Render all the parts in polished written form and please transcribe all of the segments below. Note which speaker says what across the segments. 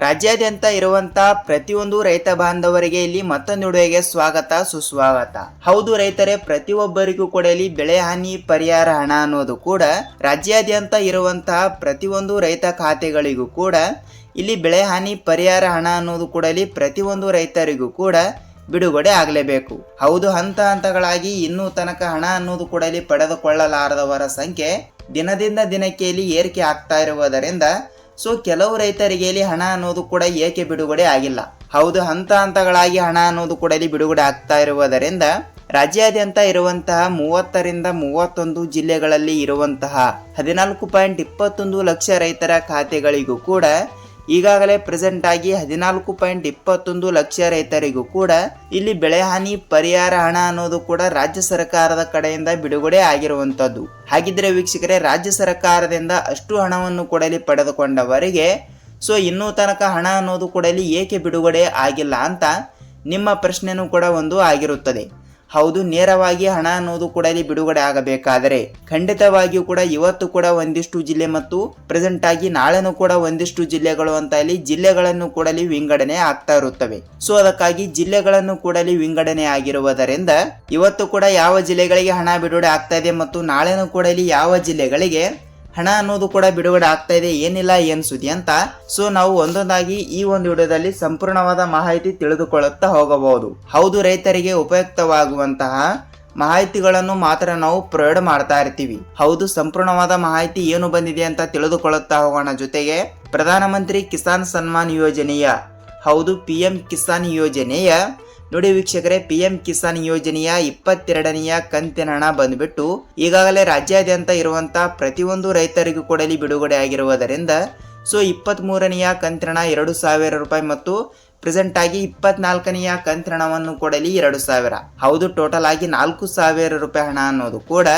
Speaker 1: ರಾಜ್ಯಾದ್ಯಂತ ಇರುವಂತಹ ಪ್ರತಿಯೊಂದು ರೈತ ಬಾಂಧವರಿಗೆ ಇಲ್ಲಿ ಮತ್ತೊಂದು ವಿಡಿಯೋಗೆ ಸ್ವಾಗತ ಸುಸ್ವಾಗತ. ಹೌದು ರೈತರೇ, ಪ್ರತಿಯೊಬ್ಬರಿಗೂ ಕೂಡ ಇಲ್ಲಿ ಬೆಳೆ ಹಾನಿ ಪರಿಹಾರ ಹಣ ಅನ್ನೋದು ಕೂಡ ರಾಜ್ಯಾದ್ಯಂತ ಇರುವಂತಹ ಪ್ರತಿಯೊಂದು ರೈತ ಖಾತೆಗಳಿಗೂ ಕೂಡ ಇಲ್ಲಿ ಬೆಳೆ ಹಾನಿ ಪರಿಹಾರ ಹಣ ಅನ್ನೋದು ಕೂಡ ಇಲ್ಲಿ ಪ್ರತಿಯೊಂದು ರೈತರಿಗೂ ಕೂಡ ಬಿಡುಗಡೆ ಆಗಲೇಬೇಕು. ಹೌದು, ಹಂತ ಹಂತಗಳಾಗಿ ಇನ್ನೂ ತನಕ ಹಣ ಅನ್ನೋದು ಕೂಡ ಇಲ್ಲಿ ಪಡೆದುಕೊಳ್ಳಲಾರದವರ ಸಂಖ್ಯೆ ದಿನದಿಂದ ದಿನಕ್ಕೆ ಇಲ್ಲಿ ಏರಿಕೆ ಆಗ್ತಾ ಇರುವುದರಿಂದ ಕೆಲವು ರೈತರಿಗೆ ಇಲ್ಲಿ ಹಣ ಅನ್ನೋದು ಕೂಡ ಏಕೆ ಬಿಡುಗಡೆ ಆಗಿಲ್ಲ. ಹೌದು, ಹಂತ ಹಂತಗಳಾಗಿ ಹಣ ಅನ್ನೋದು ಕೂಡ ಇಲ್ಲಿ ಬಿಡುಗಡೆ ಆಗ್ತಾ ಇರುವುದರಿಂದ ರಾಜ್ಯಾದ್ಯಂತ ಇರುವಂತಹ 30 ರಿಂದ 31 ಜಿಲ್ಲೆಗಳಲ್ಲಿ ಇರುವಂತಹ 14.21 ಲಕ್ಷ ರೈತರ ಖಾತೆಗಳಿಗೂ ಕೂಡ ಈಗಾಗಲೇ ಪ್ರೆಸೆಂಟ್ ಆಗಿ 14.21 ಲಕ್ಷ ರೈತರಿಗೂ ಕೂಡ ಇಲ್ಲಿ ಬೆಳೆ ಹಾನಿ ಪರಿಹಾರ ಹಣ ಅನ್ನೋದು ಕೂಡ ರಾಜ್ಯ ಸರ್ಕಾರದ ಕಡೆಯಿಂದ ಬಿಡುಗಡೆ ಆಗಿರುವಂತದ್ದು. ಹಾಗಿದ್ರೆ ವೀಕ್ಷಕರೇ, ರಾಜ್ಯ ಸರ್ಕಾರದಿಂದ ಅಷ್ಟು ಹಣವನ್ನು ಕೂಡ ಇಲ್ಲಿ ಪಡೆದುಕೊಂಡವರಿಗೆ ಇನ್ನೂ ತನಕ ಹಣ ಅನ್ನೋದು ಕೂಡ ಇಲ್ಲಿ ಏಕೆ ಬಿಡುಗಡೆ ಆಗಿಲ್ಲ ಅಂತ ನಿಮ್ಮ ಪ್ರಶ್ನೆನೂ ಕೂಡ ಒಂದು ಆಗಿರುತ್ತದೆ. ಹೌದು, ನೇರವಾಗಿ ಹಣ ಅನ್ನೋದು ಕೂಡ ಇಲ್ಲಿ ಬಿಡುಗಡೆ ಆಗಬೇಕಾದರೆ ಖಂಡಿತವಾಗಿಯೂ ಕೂಡ ಇವತ್ತು ಕೂಡ ಒಂದಿಷ್ಟು ಜಿಲ್ಲೆ ಮತ್ತು ಪ್ರೆಸೆಂಟ್ ಆಗಿ ನಾಳೆನೂ ಕೂಡ ಒಂದಿಷ್ಟು ಜಿಲ್ಲೆಗಳು ಅಂತ ಇಲ್ಲಿ ಜಿಲ್ಲೆಗಳನ್ನು ಕೂಡ ಇಲ್ಲಿ ವಿಂಗಡಣೆ ಆಗ್ತಾ ಇರುತ್ತವೆ. ಅದಕ್ಕಾಗಿ ಜಿಲ್ಲೆಗಳನ್ನು ಕೂಡ ಇಲ್ಲಿ ವಿಂಗಡಣೆ ಆಗಿರುವುದರಿಂದ ಇವತ್ತು ಕೂಡ ಯಾವ ಜಿಲ್ಲೆಗಳಿಗೆ ಹಣ ಬಿಡುಗಡೆ ಆಗ್ತಾ ಇದೆ ಮತ್ತು ನಾಳೆನೂ ಕೂಡ ಇಲ್ಲಿ ಯಾವ ಜಿಲ್ಲೆಗಳಿಗೆ ಹಣ ಅನ್ನೋದು ಕೂಡ ಬಿಡುಗಡೆ ಆಗ್ತಾ ಇದೆ, ಏನಿಲ್ಲ ಏನ್ ಸುದ್ದಿ ಅಂತ ನಾವು ಒಂದೊಂದಾಗಿ ಈ ಒಂದು ವಿಡಿಯೋದಲ್ಲಿ ಸಂಪೂರ್ಣವಾದ ಮಾಹಿತಿ ತಿಳಿದುಕೊಳ್ಳುತ್ತಾ ಹೋಗಬಹುದು. ಹೌದು, ರೈತರಿಗೆ ಉಪಯುಕ್ತವಾಗುವಂತಹ ಮಾಹಿತಿಗಳನ್ನು ಮಾತ್ರ ನಾವು ಪ್ರೊವೈಡ್ ಮಾಡ್ತಾ ಇರ್ತೀವಿ. ಹೌದು, ಸಂಪೂರ್ಣವಾದ ಮಾಹಿತಿ ಏನು ಬಂದಿದೆ ಅಂತ ತಿಳಿದುಕೊಳ್ಳುತ್ತಾ ಹೋಗೋಣ. ಜೊತೆಗೆ ಪ್ರಧಾನಮಂತ್ರಿ ಕಿಸಾನ್ ಸನ್ಮಾನ್ ಯೋಜನೆಯ ಹೌದು PM ಕಿಸಾನ್ ಯೋಜನೆಯ ನೋಡಿ ವೀಕ್ಷಕರೇ, PM ಕಿಸಾನ್ ಯೋಜನೆಯ 22ನೆಯ ಕಂತಿನ ಹಣ ಬಂದ್ಬಿಟ್ಟು ಈಗಾಗಲೇ ರಾಜ್ಯಾದ್ಯಂತ ಇರುವಂತಹ ಪ್ರತಿಯೊಂದು ರೈತರಿಗೂ ಕೂಡ ಇಲ್ಲಿ ಬಿಡುಗಡೆ ಆಗಿರುವುದರಿಂದ 23ನೆಯ ಕಂತಿನ 2,000 ರೂಪಾಯಿ ಮತ್ತು ಪ್ರೆಸೆಂಟ್ ಆಗಿ 24ನೆಯ ಕಂತಿನ ಹಣವನ್ನು ಕೂಡ ಇಲ್ಲಿ 2,000. ಹೌದು, ಟೋಟಲ್ ಆಗಿ 4,000 ರೂಪಾಯಿ ಹಣ ಅನ್ನೋದು ಕೂಡ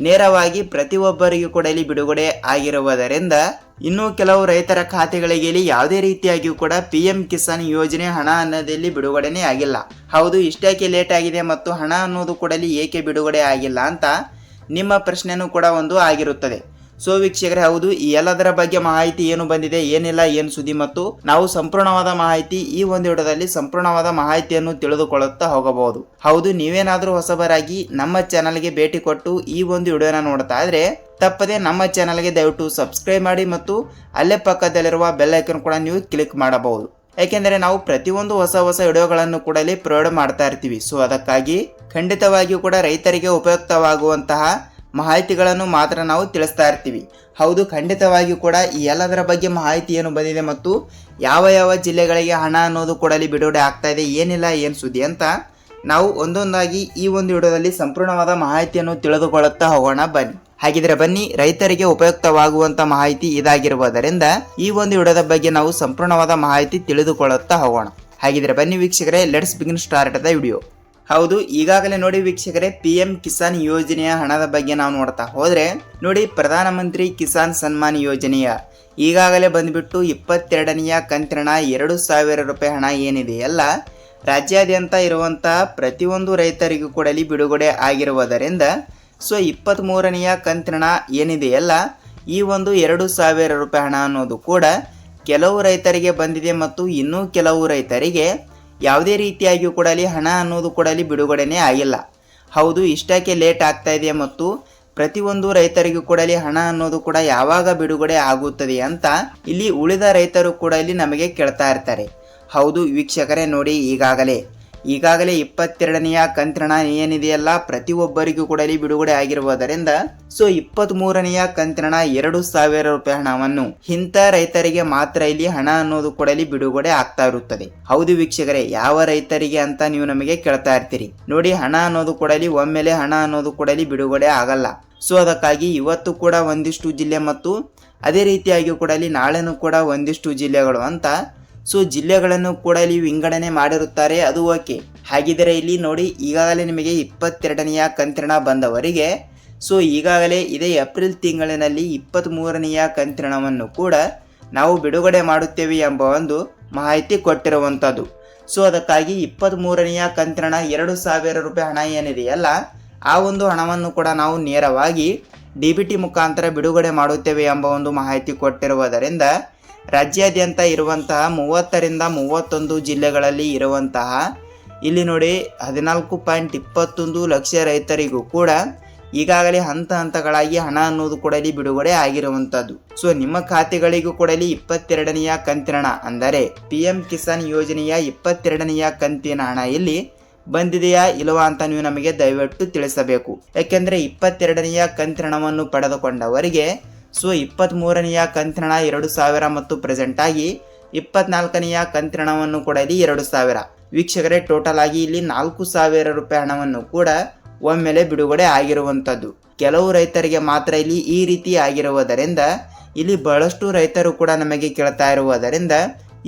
Speaker 1: ನೇರವಾಗಿ ಪ್ರತಿಯೊಬ್ಬರಿಗೂ ಕೂಡ ಇಲ್ಲಿ ಬಿಡುಗಡೆ ಆಗಿರುವುದರಿಂದ ಇನ್ನು ಕೆಲವು ರೈತರ ಖಾತೆಗಳಿಗೆ ಇಲ್ಲಿ ಯಾವುದೇ ರೀತಿಯಾಗಿಯೂ ಕೂಡ PM ಕಿಸಾನ್ ಯೋಜನೆ ಹಣ ಅನ್ನೋದಲ್ಲಿ ಬಿಡುಗಡೆನೇ ಆಗಿಲ್ಲ. ಹೌದು, ಇಷ್ಟಕ್ಕೆ ಲೇಟ್ ಆಗಿದೆ ಮತ್ತು ಹಣ ಅನ್ನೋದು ಕೂಡ ಇಲ್ಲಿ ಏಕೆ ಬಿಡುಗಡೆ ಆಗಿಲ್ಲ ಅಂತ ನಿಮ್ಮ ಪ್ರಶ್ನೆನೂ ಕೂಡ ಒಂದು ಆಗಿರುತ್ತದೆ. ವೀಕ್ಷಕರೇ, ಹೌದು, ಈ ಎಲ್ಲದರ ಬಗ್ಗೆ ಮಾಹಿತಿ ಏನು ಬಂದಿದೆ, ಏನಿಲ್ಲ, ಏನು ಸುದ್ದಿ ಮತ್ತು ನಾವು ಸಂಪೂರ್ಣವಾದ ಮಾಹಿತಿ ಈ ಒಂದು ವಿಡಿಯೋದಲ್ಲಿ ಸಂಪೂರ್ಣವಾದ ಮಾಹಿತಿಯನ್ನು ತಿಳಿದುಕೊಳ್ಳುತ್ತಾ ಹೋಗಬಹುದು. ಹೌದು, ನೀವೇನಾದ್ರೂ ಹೊಸಬರಾಗಿ ನಮ್ಮ ಚಾನಲ್ಗೆ ಭೇಟಿ ಕೊಟ್ಟು ಈ ಒಂದು ವಿಡಿಯೋನ ನೋಡ್ತಾ ಇದ್ರೆ ತಪ್ಪದೆ ನಮ್ಮ ಚಾನಲ್ಗೆ ದಯವಿಟ್ಟು ಸಬ್ಸ್ಕ್ರೈಬ್ ಮಾಡಿ ಮತ್ತು ಅಲ್ಲೇ ಪಕ್ಕದಲ್ಲಿರುವ ಬೆಲ್ ಐಕನ್ ಕೂಡ ನೀವು ಕ್ಲಿಕ್ ಮಾಡಬಹುದು. ಯಾಕೆಂದರೆ ನಾವು ಪ್ರತಿಯೊಂದು ಹೊಸ ವಿಡಿಯೋಗಳನ್ನು ಕೂಡ ಇಲ್ಲಿ ಪ್ರೊವೈಡ್ ಮಾಡ್ತಾ ಇರ್ತೀವಿ. ಅದಕ್ಕಾಗಿ ಖಂಡಿತವಾಗಿಯೂ ಕೂಡ ರೈತರಿಗೆ ಉಪಯುಕ್ತವಾಗುವಂತಹ ಮಾಹಿತಿಗಳನ್ನು ಮಾತ್ರ ನಾವು ತಿಳಿಸ್ತಾ ಇರ್ತೀವಿ. ಹೌದು, ಖಂಡಿತವಾಗಿಯೂ ಕೂಡ ಈ ಎಲ್ಲದರ ಬಗ್ಗೆ ಮಾಹಿತಿ ಏನು ಬಂದಿದೆ ಮತ್ತು ಯಾವ ಯಾವ ಜಿಲ್ಲೆಗಳಿಗೆ ಹಣ ಅನ್ನೋದು ಕೂಡ ಇಲ್ಲಿ ಬಿಡುಗಡೆ ಆಗ್ತಾ ಇದೆ, ಏನಿಲ್ಲ ಏನು ಸುದ್ದಿ ಅಂತ ನಾವು ಒಂದೊಂದಾಗಿ ಈ ಒಂದು ವಿಡಿಯೋದಲ್ಲಿ ಸಂಪೂರ್ಣವಾದ ಮಾಹಿತಿಯನ್ನು ತಿಳಿದುಕೊಳ್ಳುತ್ತಾ ಹೋಗೋಣ. ಹಾಗಿದ್ರೆ ಬನ್ನಿ, ರೈತರಿಗೆ ಉಪಯುಕ್ತವಾಗುವಂತ ಮಾಹಿತಿ ಇದಾಗಿರುವುದರಿಂದ ಈ ಒಂದು ವಿಡಿಯೋದ ಬಗ್ಗೆ ನಾವು ಸಂಪೂರ್ಣವಾದ ಮಾಹಿತಿ ತಿಳಿದುಕೊಳ್ಳುತ್ತಾ ಹೋಗೋಣ. ಹಾಗಿದ್ರೆ ಬನ್ನಿ ವೀಕ್ಷಕರೇ, let's begin start the video. ಹೌದು, ಈಗಾಗಲೇ ನೋಡಿ ವೀಕ್ಷಕರೇ, PM ಕಿಸಾನ್ ಯೋಜನೆಯ ಹಣದ ಬಗ್ಗೆ ನಾವು ನೋಡ್ತಾ ಹೋದ್ರೆ ನೋಡಿ, ಪ್ರಧಾನಮಂತ್ರಿ ಕಿಸಾನ್ ಸನ್ಮಾನ್ ಯೋಜನೆಯ ಈಗಾಗಲೇ ಬಂದ್ಬಿಟ್ಟು 22ನೆಯ ಕಂತಿನ 2,000 ರೂಪಾಯಿ ಹಣ ಏನಿದೆಯಲ್ಲ, ರಾಜ್ಯಾದ್ಯಂತ ಇರುವಂತಹ ಪ್ರತಿಯೊಂದು ರೈತರಿಗೂ ಕೂಡ ಇಲ್ಲಿ ಬಿಡುಗಡೆ ಆಗಿರುವುದರಿಂದ 23ನೆಯ ಕಂತಿನ ಏನಿದೆಯಲ್ಲ, ಈ ಒಂದು 2,000 ರೂಪಾಯಿ ಹಣ ಅನ್ನೋದು ಕೂಡ ಕೆಲವು ರೈತರಿಗೆ ಬಂದಿದೆ ಮತ್ತು ಇನ್ನೂ ಕೆಲವು ರೈತರಿಗೆ ಯಾವುದೇ ರೀತಿಯಾಗಿಯೂ ಕೂಡ ಅಲ್ಲಿ ಹಣ ಅನ್ನೋದು ಕೂಡ ಅಲ್ಲಿ ಬಿಡುಗಡೆನೇ ಆಗಿಲ್ಲ. ಹೌದು, ಇಷ್ಟಕ್ಕೆ ಲೇಟ್ ಆಗ್ತಾ ಇದೆ ಮತ್ತು ಪ್ರತಿಯೊಂದು ರೈತರಿಗೂ ಕೂಡ ಅಲ್ಲಿ ಹಣ ಅನ್ನೋದು ಕೂಡ ಯಾವಾಗ ಬಿಡುಗಡೆ ಆಗುತ್ತದೆ ಅಂತ ಇಲ್ಲಿ ಉಳಿದ ರೈತರು ಕೂಡ ಇಲ್ಲಿ ನಮಗೆ ಕೇಳ್ತಾ ಇರ್ತಾರೆ. ಹೌದು ವೀಕ್ಷಕರೇ, ನೋಡಿ ಈಗಾಗಲೇ 22ನೆಯ ಕಂತಿನ ಏನಿದೆಯಲ್ಲ, ಪ್ರತಿಯೊಬ್ಬರಿಗೂ ಕೂಡ ಇಲ್ಲಿ ಬಿಡುಗಡೆ ಆಗಿರುವುದರಿಂದ 23ನೆಯ ಕಂತಿನ 2,000 ರೂಪಾಯಿ ಹಣವನ್ನು ಇಂಥ ರೈತರಿಗೆ ಮಾತ್ರ ಇಲ್ಲಿ ಹಣ ಅನ್ನೋದು ಕೂಡ ಇಲ್ಲಿ ಬಿಡುಗಡೆ ಆಗ್ತಾ ಇರುತ್ತದೆ. ಹೌದು ವೀಕ್ಷಕರೇ, ಯಾವ ರೈತರಿಗೆ ಅಂತ ನೀವು ನಮಗೆ ಕೇಳ್ತಾ ಇರ್ತೀರಿ. ನೋಡಿ, ಹಣ ಅನ್ನೋದು ಕೂಡ ಇಲ್ಲಿ ಒಮ್ಮೆಲೆ ಹಣ ಅನ್ನೋದು ಕೂಡ ಇಲ್ಲಿ ಬಿಡುಗಡೆ ಆಗಲ್ಲ. ಅದಕ್ಕಾಗಿ ಇವತ್ತು ಕೂಡ ಒಂದಿಷ್ಟು ಜಿಲ್ಲೆ ಮತ್ತು ಅದೇ ರೀತಿಯಾಗಿ ಕೂಡ ಇಲ್ಲಿ ನಾಳೆನೂ ಕೂಡ ಒಂದಿಷ್ಟು ಜಿಲ್ಲೆಗಳು ಅಂತ ಜಿಲ್ಲೆಗಳನ್ನು ಕೂಡ ಇಲ್ಲಿ ವಿಂಗಡಣೆ ಮಾಡಿರುತ್ತಾರೆ, ಅದು ಓಕೆ. ಹಾಗಿದ್ರೆ ಇಲ್ಲಿ ನೋಡಿ, ಈಗಾಗಲೇ ನಿಮಗೆ 22ನೆಯ ಕಂತಿನ ಬಂದವರಿಗೆ ಈಗಾಗಲೇ ಇದೇ ಏಪ್ರಿಲ್ ತಿಂಗಳಿನಲ್ಲಿ 23ನೆಯ ಕಂತಿನವನ್ನು ಕೂಡ ನಾವು ಬಿಡುಗಡೆ ಮಾಡುತ್ತೇವೆ ಎಂಬ ಒಂದು ಮಾಹಿತಿ ಕೊಟ್ಟಿರುವಂಥದ್ದು. ಅದಕ್ಕಾಗಿ 23ನೆಯ ಕಂತಿನ 2,000 ರೂಪಾಯಿ ಹಣ ಏನಿದೆಯಲ್ಲ, ಆ ಒಂದು ಹಣವನ್ನು ಕೂಡ ನಾವು ನೇರವಾಗಿ DBT ಮುಖಾಂತರ ಬಿಡುಗಡೆ ಮಾಡುತ್ತೇವೆ ಎಂಬ ಒಂದು ಮಾಹಿತಿ ಕೊಟ್ಟಿರುವುದರಿಂದ ರಾಜ್ಯಾದ್ಯಂತ ಇರುವಂತಹ 30ರಿಂದ 31 ಜಿಲ್ಲೆಗಳಲ್ಲಿ ಇರುವಂತಹ ಇಲ್ಲಿ ನೋಡಿ 14.21 ಲಕ್ಷ ರೈತರಿಗೂ ಕೂಡ ಈಗಾಗಲೇ ಹಂತ ಹಂತಗಳಾಗಿ ಹಣ ಅನ್ನೋದು ಕೂಡ ಇಲ್ಲಿ ಬಿಡುಗಡೆ ಆಗಿರುವಂತದ್ದು. ಸೊ ನಿಮ್ಮ ಖಾತೆಗಳಿಗೂ ಕೂಡ ಇಲ್ಲಿ 22ನೆಯ ಕಂತಿನ ಹಣ ಅಂದರೆ PM ಕಿಸಾನ್ ಯೋಜನೆಯ 22ನೆಯ ಕಂತಿನ ಹಣ ಇಲ್ಲಿ ಬಂದಿದೆಯಾ ಇಲ್ಲವಾ ಅಂತ ನೀವು ನಮಗೆ ದಯವಿಟ್ಟು ತಿಳಿಸಬೇಕು. ಯಾಕೆಂದ್ರೆ 22ನೆಯ ಕಂತಿನ ಹಣವನ್ನು ಪಡೆದುಕೊಂಡವರಿಗೆ ಸೊ 23ನೆಯ ಕಂತಿನ ಹಣ 2000 ಮತ್ತು ಪ್ರೆಸೆಂಟ್ ಆಗಿ 24ನೆಯ ಕಂತಿನ ಹಣವನ್ನು ಕೂಡ ಇಲ್ಲಿ 2000. ವೀಕ್ಷಕರೇ, ಟೋಟಲ್ ಆಗಿ ಇಲ್ಲಿ 4000 ರೂಪಾಯಿ ಹಣವನ್ನು ಕೂಡ ಒಮ್ಮೆಲೆ ಬಿಡುಗಡೆ ಆಗಿರುವಂತದ್ದು. ಕೆಲವು ರೈತರಿಗೆ ಮಾತ್ರ ಇಲ್ಲಿ ಈ ರೀತಿ ಆಗಿರುವುದರಿಂದ ಇಲ್ಲಿ ಬಹಳಷ್ಟು ರೈತರು ಕೂಡ ನಮಗೆ ಕೇಳ್ತಾ ಇರುವುದರಿಂದ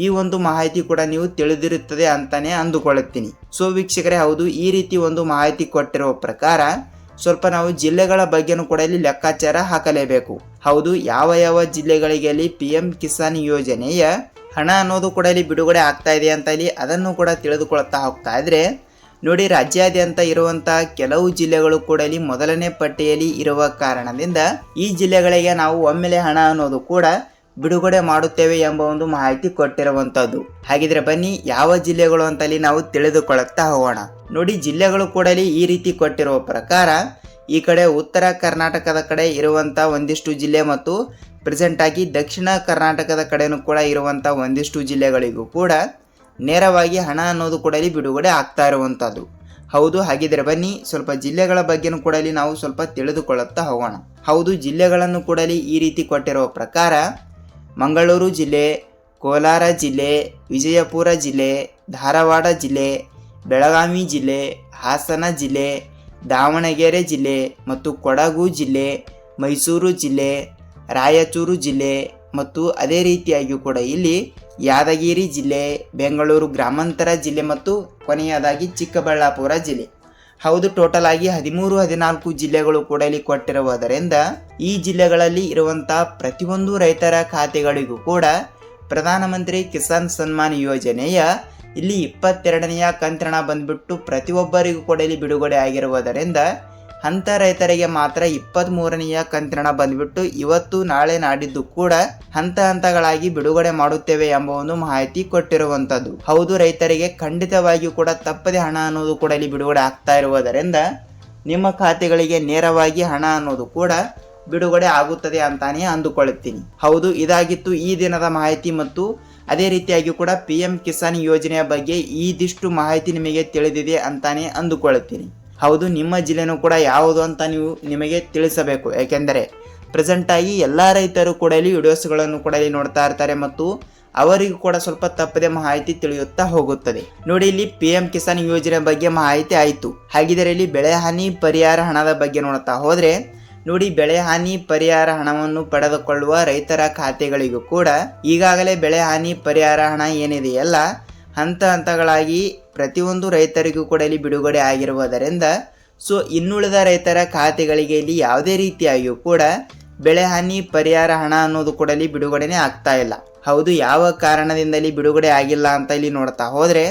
Speaker 1: ಈ ಒಂದು ಮಾಹಿತಿ ಕೂಡ ನೀವು ತಿಳಿದಿರುತ್ತದೆ ಅಂತಾನೆ ಅಂದುಕೊಳ್ಳುತ್ತೀನಿ. ಸೊ ವೀಕ್ಷಕರೇ, ಹೌದು, ಈ ರೀತಿ ಒಂದು ಮಾಹಿತಿ ಕೊಟ್ಟಿರುವ ಪ್ರಕಾರ ಸ್ವಲ್ಪ ನಾವು ಜಿಲ್ಲೆಗಳ ಬಗ್ಗೆನೂ ಕೂಡ ಇಲ್ಲಿ ಲೆಕ್ಕಾಚಾರ ಹಾಕಲೇಬೇಕು. ಹೌದು, ಯಾವ ಯಾವ ಜಿಲ್ಲೆಗಳಿಗೆ ಇಲ್ಲಿ PM ಕಿಸಾನ್ ಯೋಜನೆಯ ಹಣ ಅನ್ನೋದು ಕೂಡ ಇಲ್ಲಿ ಬಿಡುಗಡೆ ಆಗ್ತಾ ಇದೆ ಅಂತ ಇಲ್ಲಿ ಅದನ್ನು ಕೂಡ ತಿಳಿದುಕೊಳ್ತಾ ಹೋಗ್ತಾ ಇದ್ರೆ ನೋಡಿ, ರಾಜ್ಯಾದ್ಯಂತ ಇರುವಂತಹ ಕೆಲವು ಜಿಲ್ಲೆಗಳು ಕೂಡ ಇಲ್ಲಿ ಮೊದಲನೇ ಪಟ್ಟಿಯಲ್ಲಿ ಇರುವ ಕಾರಣದಿಂದ ಈ ಜಿಲ್ಲೆಗಳಿಗೆ ನಾವು ಒಮ್ಮೆಲೆ ಹಣ ಅನ್ನೋದು ಕೂಡ ಬಿಡುಗಡೆ ಮಾಡುತ್ತೇವೆ ಎಂಬ ಒಂದು ಮಾಹಿತಿ ಕೊಟ್ಟಿರುವಂತದ್ದು. ಹಾಗಿದ್ರೆ ಬನ್ನಿ ಯಾವ ಜಿಲ್ಲೆಗಳು ಅಂತ ಇಲ್ಲಿ ನಾವು ತಿಳಿದುಕೊಳ್ಳುತ್ತಾ ಹೋಗೋಣ. ನೋಡಿ, ಜಿಲ್ಲೆಗಳು ಕೂಡ ಇಲ್ಲಿ ಈ ರೀತಿ ಕೊಟ್ಟಿರುವ ಪ್ರಕಾರ ಈ ಕಡೆ ಉತ್ತರ ಕರ್ನಾಟಕದ ಕಡೆ ಇರುವಂತ ಒಂದಿಷ್ಟು ಜಿಲ್ಲೆ ಮತ್ತು ಪ್ರೆಸೆಂಟ್ ಆಗಿ ದಕ್ಷಿಣ ಕರ್ನಾಟಕದ ಕಡೆನೂ ಕೂಡ ಇರುವಂತ ಒಂದಿಷ್ಟು ಜಿಲ್ಲೆಗಳಿಗೂ ಕೂಡ ನೇರವಾಗಿ ಹಣ ಅನ್ನೋದು ಕೂಡ ಇಲ್ಲಿ ಬಿಡುಗಡೆ ಆಗ್ತಾ ಇರುವಂತದ್ದು. ಹೌದು, ಹಾಗಿದ್ರೆ ಬನ್ನಿ ಸ್ವಲ್ಪ ಜಿಲ್ಲೆಗಳ ಬಗ್ಗೆನೂ ಕೂಡ ಇಲ್ಲಿ ನಾವು ಸ್ವಲ್ಪ ತಿಳಿದುಕೊಳ್ಳುತ್ತಾ ಹೋಗೋಣ. ಹೌದು, ಜಿಲ್ಲೆಗಳನ್ನು ಕೂಡ ಇಲ್ಲಿ ಈ ರೀತಿ ಕೊಟ್ಟಿರುವ ಪ್ರಕಾರ ಮಂಗಳೂರು ಜಿಲ್ಲೆ, ಕೋಲಾರ ಜಿಲ್ಲೆ, ವಿಜಯಪುರ ಜಿಲ್ಲೆ, ಧಾರವಾಡ ಜಿಲ್ಲೆ, ಬೆಳಗಾವಿ ಜಿಲ್ಲೆ, ಹಾಸನ ಜಿಲ್ಲೆ, ದಾವಣಗೆರೆ ಜಿಲ್ಲೆ ಮತ್ತು ಕೊಡಗು ಜಿಲ್ಲೆ, ಮೈಸೂರು ಜಿಲ್ಲೆ, ರಾಯಚೂರು ಜಿಲ್ಲೆ ಮತ್ತು ಅದೇ ರೀತಿಯಾಗಿ ಕೂಡ ಇಲ್ಲಿ ಯಾದಗಿರಿ ಜಿಲ್ಲೆ, ಬೆಂಗಳೂರು ಗ್ರಾಮಾಂತರ ಜಿಲ್ಲೆ ಮತ್ತು ಕೊನೆಯದಾಗಿ ಚಿಕ್ಕಬಳ್ಳಾಪುರ ಜಿಲ್ಲೆ. ಹೌದು, ಟೋಟಲ್ ಆಗಿ 13-14 ಜಿಲ್ಲೆಗಳು ಕೂಡ ಇಲ್ಲಿ ಕೊಟ್ಟಿರುವುದರಿಂದ ಈ ಜಿಲ್ಲೆಗಳಲ್ಲಿ ಇರುವಂತಹ ಪ್ರತಿಯೊಂದು ರೈತರ ಖಾತೆಗಳಿಗೂ ಕೂಡ ಪ್ರಧಾನಮಂತ್ರಿ ಕಿಸಾನ್ ಸನ್ಮಾನ್ ಯೋಜನೆಯ ಇಲ್ಲಿ 22ನೆಯ ಕಂತಿನ ಹಣ ಬಂದ್ಬಿಟ್ಟು ಪ್ರತಿಯೊಬ್ಬರಿಗೂ ಕೂಡ ಇಲ್ಲಿ ಬಿಡುಗಡೆ ಆಗಿರುವುದರಿಂದ ಅಂತ ರೈತರಿಗೆ ಮಾತ್ರ 23ನೆಯ ಕಂತಿನ ಹಣ ಬಂದ್ಬಿಟ್ಟು ಇವತ್ತು ನಾಳೆ ನಾಡಿದ್ದು ಕೂಡ ಹಂತ ಹಂತಗಳಾಗಿ ಬಿಡುಗಡೆ ಮಾಡುತ್ತೇವೆ ಎಂಬ ಒಂದು ಮಾಹಿತಿ ಕೊಟ್ಟಿರುವಂತದ್ದು. ಹೌದು, ರೈತರಿಗೆ ಖಂಡಿತವಾಗಿಯೂ ಕೂಡ ತಪ್ಪದೆ ಹಣ ಅನ್ನೋದು ಕೂಡ ಇಲ್ಲಿ ಬಿಡುಗಡೆ ಆಗ್ತಾ ಇರುವುದರಿಂದ ನಿಮ್ಮ ಖಾತೆಗಳಿಗೆ ನೇರವಾಗಿ ಹಣ ಅನ್ನೋದು ಕೂಡ ಬಿಡುಗಡೆ ಆಗುತ್ತದೆ ಅಂತಾನೆ ಅಂದುಕೊಳ್ಳುತ್ತೀನಿ. ಹೌದು, ಇದಾಗಿತ್ತು ಈ ದಿನದ ಮಾಹಿತಿ ಮತ್ತು ಅದೇ ರೀತಿಯಾಗಿ ಕೂಡ PM ಕಿಸಾನ್ ಯೋಜನೆಯ ಬಗ್ಗೆ ಇದಿಷ್ಟು ಮಾಹಿತಿ ನಿಮಗೆ ತಿಳಿದಿದೆ ಅಂತಾನೆ ಅಂದುಕೊಳ್ಳುತ್ತೀನಿ. ಹೌದು, ನಿಮ್ಮ ಜಿಲ್ಲೆನೂ ಕೂಡ ಯಾವುದು ಅಂತ ನೀವು ನಿಮಗೆ ತಿಳಿಸಬೇಕು. ಯಾಕೆಂದರೆ ಪ್ರೆಸೆಂಟ್ ಆಗಿ ಎಲ್ಲ ರೈತರು ಕೂಡ ಇಲ್ಲಿ ವಿಡಿಯೋಸ್ಗಳನ್ನು ಕೂಡ ಇಲ್ಲಿ ನೋಡ್ತಾ ಇರ್ತಾರೆ ಮತ್ತು ಅವರಿಗೂ ಕೂಡ ಸ್ವಲ್ಪ ತಪ್ಪದೆ ಮಾಹಿತಿ ತಿಳಿಯುತ್ತಾ ಹೋಗುತ್ತದೆ. ನೋಡಿ, ಇಲ್ಲಿ PM ಕಿಸಾನ್ ಯೋಜನೆ ಬಗ್ಗೆ ಮಾಹಿತಿ ಆಯಿತು. ಹಾಗಿದ್ರೆ ಇಲ್ಲಿ ಬೆಳೆ ಹಾನಿ ಪರಿಹಾರ ಹಣದ ಬಗ್ಗೆ ನೋಡ್ತಾ ಹೋದ್ರೆ ನೋಡಿ, ಬೆಳೆ ಹಾನಿ ಪರಿಹಾರ ಹಣವನ್ನು ಪಡೆದುಕೊಳ್ಳುವ ರೈತರ ಖಾತೆಗಳಿಗೂ ಕೂಡ ಈಗಾಗಲೇ ಬೆಳೆ ಹಾನಿ ಪರಿಹಾರ ಹಣ ಏನಿದೆಯಲ್ಲ ಹಂತ ಹಂತಗಳಾಗಿ ಪ್ರತಿಯೊಂದು ರೈತರಿಗೂ ಕೂಡ ಇಲ್ಲಿ ಬಿಡುಗಡೆ ಆಗಿರುವುದರಿಂದ ಸೊ ಇನ್ನುಳಿದ ರೈತರ ಖಾತೆಗಳಿಗೆ ಇಲ್ಲಿ ಯಾವುದೇ ರೀತಿಯಾಗಿಯೂ ಕೂಡ ಬೆಳೆ ಹಾನಿ ಪರಿಹಾರ ಹಣ ಅನ್ನೋದು ಕೂಡ ಇಲ್ಲಿ ಬಿಡುಗಡೆನೇ ಆಗ್ತಾ ಇಲ್ಲ. ಹೌದು, ಯಾವ ಕಾರಣದಿಂದಲೇ ಬಿಡುಗಡೆ ಆಗಿಲ್ಲ ಅಂತ ಇಲ್ಲಿ ನೋಡ್ತಾ ಹೋದ್ರೆ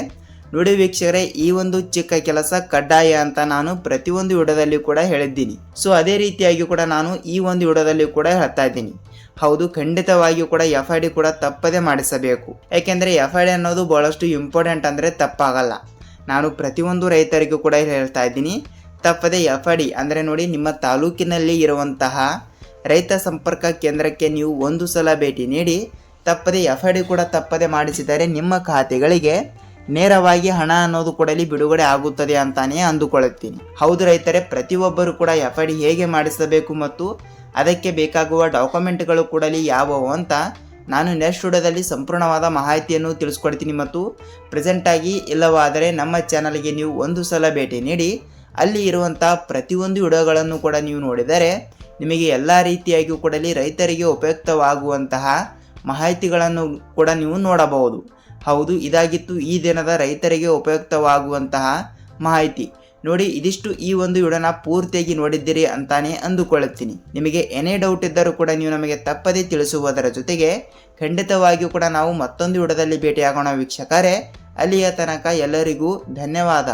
Speaker 1: ನೋಡಿ ವೀಕ್ಷಕರೇ, ಈ ಒಂದು ಚಿಕ್ಕ ಕೆಲಸ ಕಡ್ಡಾಯ ಅಂತ ನಾನು ಪ್ರತಿಯೊಂದು ವಿಡಿಯೋದಲ್ಲಿ ಕೂಡ ಹೇಳಿದ್ದೀನಿ. ಸೊ ಅದೇ ರೀತಿಯಾಗಿ ಕೂಡ ನಾನು ಈ ಒಂದು ವಿಡಿಯೋದಲ್ಲಿ ಕೂಡ ಹೇಳ್ತಾ ಇದ್ದೀನಿ. ಹೌದು, ಖಂಡಿತವಾಗಿಯೂ ಕೂಡ FID ಕೂಡ ತಪ್ಪದೆ ಮಾಡಿಸಬೇಕು. ಯಾಕೆಂದರೆ FID ಅನ್ನೋದು ಬಹಳಷ್ಟು ಇಂಪಾರ್ಟೆಂಟ್ ಅಂದರೆ ತಪ್ಪಾಗಲ್ಲ. ನಾನು ಪ್ರತಿಯೊಂದು ರೈತರಿಗೂ ಕೂಡ ಹೇಳ್ತಾ ಇದ್ದೀನಿ, ತಪ್ಪದೆ FID ಅಂದರೆ ನೋಡಿ ನಿಮ್ಮ ತಾಲೂಕಿನಲ್ಲಿ ಇರುವಂತಹ ರೈತ ಸಂಪರ್ಕ ಕೇಂದ್ರಕ್ಕೆ ನೀವು ಒಂದು ಸಲ ಭೇಟಿ ನೀಡಿ ತಪ್ಪದೆ FID ಕೂಡ ತಪ್ಪದೆ ಮಾಡಿಸಿದರೆ ನಿಮ್ಮ ಖಾತೆಗಳಿಗೆ ನೇರವಾಗಿ ಹಣ ಅನ್ನೋದು ಕೂಡ ಇಲ್ಲಿ ಬಿಡುಗಡೆ ಆಗುತ್ತದೆ ಅಂತಾನೆ ಅಂದುಕೊಳ್ಳುತ್ತೀನಿ. ಹೌದು ರೈತರೇ, ಪ್ರತಿಯೊಬ್ಬರು ಕೂಡ FID ಹೇಗೆ ಮಾಡಿಸಬೇಕು ಮತ್ತು ಅದಕ್ಕೆ ಬೇಕಾಗುವ ಡಾಕ್ಯುಮೆಂಟ್ಗಳು ಕೂಡ ಇಲ್ಲಿ ಯಾವುವು ಅಂತ ನಾನು ನೆಕ್ಸ್ಟ್ ವಿಡಿಯೋದಲ್ಲಿ ಸಂಪೂರ್ಣವಾದ ಮಾಹಿತಿಯನ್ನು ತಿಳಿಸ್ಕೊಡ್ತೀನಿ. ಮತ್ತು ಪ್ರೆಸೆಂಟ್ ಆಗಿ ಇಲ್ಲವಾದರೆ ನಮ್ಮ ಚಾನಲ್ಗೆ ನೀವು ಒಂದು ಸಲ ಭೇಟಿ ನೀಡಿ ಅಲ್ಲಿ ಇರುವಂಥ ಪ್ರತಿಯೊಂದು ವಿಡಿಯೋಗಳನ್ನು ಕೂಡ ನೀವು ನೋಡಿದರೆ ನಿಮಗೆ ಎಲ್ಲ ರೀತಿಯಾಗಿಯೂ ಕೂಡ ಇಲ್ಲಿ ರೈತರಿಗೆ ಉಪಯುಕ್ತವಾಗುವಂತಹ ಮಾಹಿತಿಗಳನ್ನು ಕೂಡ ನೀವು ನೋಡಬಹುದು. ಹೌದು, ಇದಾಗಿತ್ತು ಈ ದಿನದ ರೈತರಿಗೆ ಉಪಯುಕ್ತವಾಗುವಂತಹ ಮಾಹಿತಿ. ನೋಡಿ, ಇದಿಷ್ಟು ಈ ಒಂದು ವಿಡಿಯೋನ ಪೂರ್ತಿಯಾಗಿ ನೋಡಿದ್ದೀರಿ ಅಂತಾನೆ ಅಂದುಕೊಳ್ಳುತ್ತೀನಿ. ನಿಮಗೆ ಏನೇ ಡೌಟ್ ಇದ್ದರೂ ಕೂಡ ನೀವು ನಮಗೆ ತಪ್ಪದೇ ತಿಳಿಸುವುದರ ಜೊತೆಗೆ ಖಂಡಿತವಾಗಿಯೂ ಕೂಡ ನಾವು ಮತ್ತೊಂದು ವಿಡಿಯೋದಲ್ಲಿ ಭೇಟಿಯಾಗೋಣ ವೀಕ್ಷಕರೇ. ಅಲ್ಲಿಯ ತನಕ ಎಲ್ಲರಿಗೂ ಧನ್ಯವಾದ.